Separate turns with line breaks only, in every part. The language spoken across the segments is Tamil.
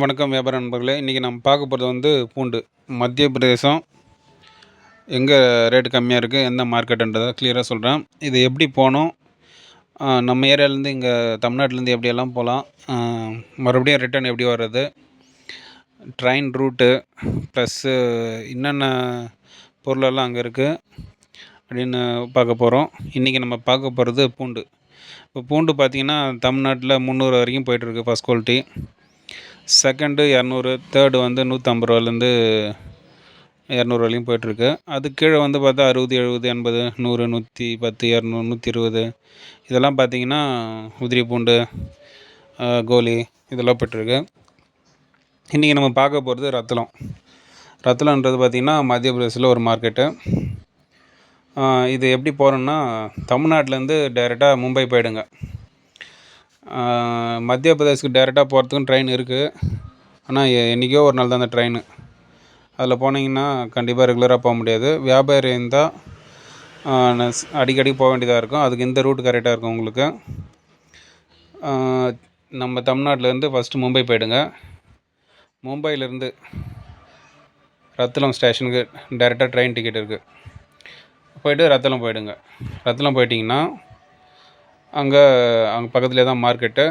வணக்கம் வியாபார நண்பர்களே. இன்றைக்கி நம்ம பார்க்க போகிறது வந்து பூண்டு. மத்திய பிரதேசம் எங்கே ரேட்டு கம்மியாக இருக்குது, எந்த மார்க்கெட்டுன்றதை கிளியராக சொல்கிறேன். இது எப்படி போகணும், நம்ம ஏரியாவிலேருந்து இங்கே தமிழ்நாட்டிலேருந்து எப்படியெல்லாம் போகலாம், மறுபடியும் ரிட்டர்ன் எப்படி வர்றது, ட்ரெயின் ரூட்டு ப்ளஸ்ஸு என்னென்ன பொருளெல்லாம் அங்கே இருக்குது அப்படின்னு பார்க்க போகிறோம். இன்றைக்கி நம்ம பார்க்க போகிறது பூண்டு. இப்போ பூண்டு பார்த்திங்கன்னா தமிழ்நாட்டில் 300 வரைக்கும் போய்ட்டுருக்கு ஃபஸ்ட் குவாலிட்டி. செகண்டு 200, தேர்டு வந்து 150 ரூபாலேருந்து 200 வரையும் போய்ட்டுருக்கு. அது கீழே வந்து பார்த்தா 60, 70, 80, 100, 110, 200, 120 இதெல்லாம் பார்த்திங்கன்னா உதிரி பூண்டு, கோலி இதெல்லாம் போய்ட்டுருக்கு. இன்றைக்கி நம்ம பார்க்க போகிறது ரத்தளம். ரத்தளம்ன்றது பார்த்திங்கன்னா மத்திய பிரதேசில் ஒரு மார்க்கெட்டு. இது எப்படி போகிறோன்னா தமிழ்நாட்டிலேருந்து டைரெக்டாக மும்பை போயிடுங்க. மத்திய பிரதேஷ்க்கு டைரெக்டாக போகிறதுக்கும் ட்ரெயின் இருக்குது. ஆனால் என்றைக்கோ ஒரு நாள் தான் அந்த ட்ரெயின். அதில் போனீங்கன்னா கண்டிப்பாக ரெகுலராக போக முடியாது. வியாபாரி இருந்தால் அடிக்கடி போக வேண்டியதாக இருக்கும். அதுக்கு இந்த ரூட் கரெக்டாக இருக்கும் உங்களுக்கு. நம்ம தமிழ்நாட்டிலேருந்து ஃபஸ்ட்டு மும்பை போயிடுங்க. மும்பையிலேருந்து ரத்தளம் ஸ்டேஷனுக்கு டைரெக்டாக ட்ரெயின் டிக்கெட் இருக்குது. போய்ட்டு ரத்தளம் போயிடுங்க. ரத்தளம் போயிட்டிங்கன்னா அங்கே பக்கத்துலேயே தான் மார்க்கெட்டு.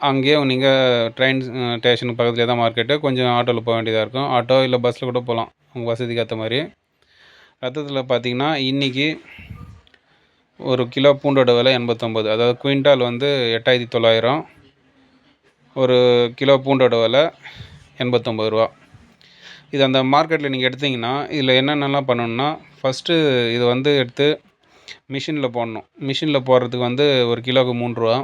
அங்கேயே நீங்கள் ட்ரெயின் ஸ்டேஷனுக்கு பக்கத்துலேயே தான் மார்க்கெட்டு. கொஞ்சம் ஆட்டோவில் போக வேண்டியதாக இருக்கும். ஆட்டோ இல்லை பஸ்ஸில் கூட போகலாம், உங்கள் வசதிக்கு ஏற்ற மாதிரி. ரத்தத்தில் பார்த்திங்கன்னா இன்றைக்கி ஒரு கிலோ பூண்டோட விலை 89. அதாவது குவிண்டால் வந்து 8900. ஒரு கிலோ பூண்டோட விலை 89 ரூபா. இது அந்த மார்க்கெட்டில் நீங்கள் எடுத்திங்கன்னா இதில் என்னென்னலாம் பண்ணணுன்னா, ஃபஸ்ட்டு இது வந்து எடுத்து மிஷினில் போடணும். மிஷினில் போடுறதுக்கு வந்து ஒரு கிலோவுக்கு 3 ரூபா.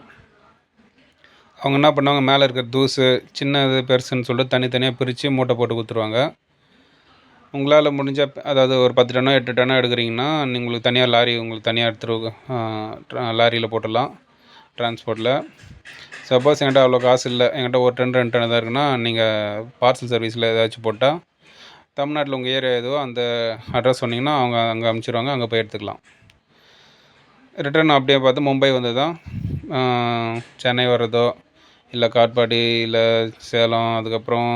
அவங்க என்ன பண்ணுவாங்க, மேலே இருக்கிற தூசு சின்னது பெருசுன்னு சொல்லிட்டு தனித்தனியாக பிரித்து மூட்டை போட்டு கொடுத்துருவாங்க. உங்களால் முடிஞ்சால் அதாவது ஒரு 10 டன்னோ 8 டன்னோ எடுக்கிறீங்கன்னா உங்களுக்கு தனியாக லாரி, உங்களுக்கு தனியாக எடுத்துகிட்டு லாரியில் போட்டுடலாம் டிரான்ஸ்போர்ட்டில். சப்போஸ் என்கிட்ட அவ்வளோ காசு இல்லை, என்கிட்ட ஒரு 2 டன் தான் இருக்குன்னா நீங்கள் பார்சல் சர்வீஸில் ஏதாச்சும் போட்டால் தமிழ்நாட்டில் உங்கள் ஏரியா எதுவோ அந்த அட்ரஸ் சொன்னிங்கன்னா அவங்க அங்கே அனுப்பிச்சிடுவாங்க, அங்கே போய் எடுத்துக்கலாம். ரிட்டர்ன் அப்படியே பார்த்து மும்பை வந்து தான் சென்னை வர்றதோ இல்லை காட்பாடி இல்லை சேலம் அதுக்கப்புறம்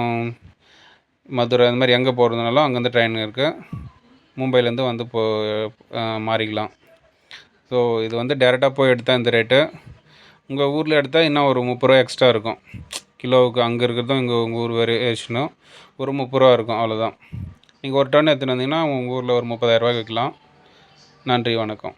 மதுரை அந்த மாதிரி எங்கே போகிறதுனாலும் அங்கேருந்து ட்ரெயின் இருக்குது. மும்பையிலேருந்து வந்து மாறிக்கலாம். ஸோ இது வந்து டேரெக்டாக போய் எடுத்தால் இந்த ரேட்டு. உங்கள் ஊரில் எடுத்தால் இன்னும் ஒரு 30 ரூபா எக்ஸ்ட்ரா இருக்கும் கிலோவுக்கு. அங்கே இருக்கிறதும் இங்கே உங்கள் ஊர் வேரியேஷனும் ஒரு 30 ரூபா இருக்கும், அவ்வளோதான். நீங்கள் ஒரு டன் எடுத்துகிட்டு வந்தீங்கன்னா உங்கள் ஊரில் ஒரு 30,000 ரூபாய்க்கு விற்கலாம். நன்றி, வணக்கம்.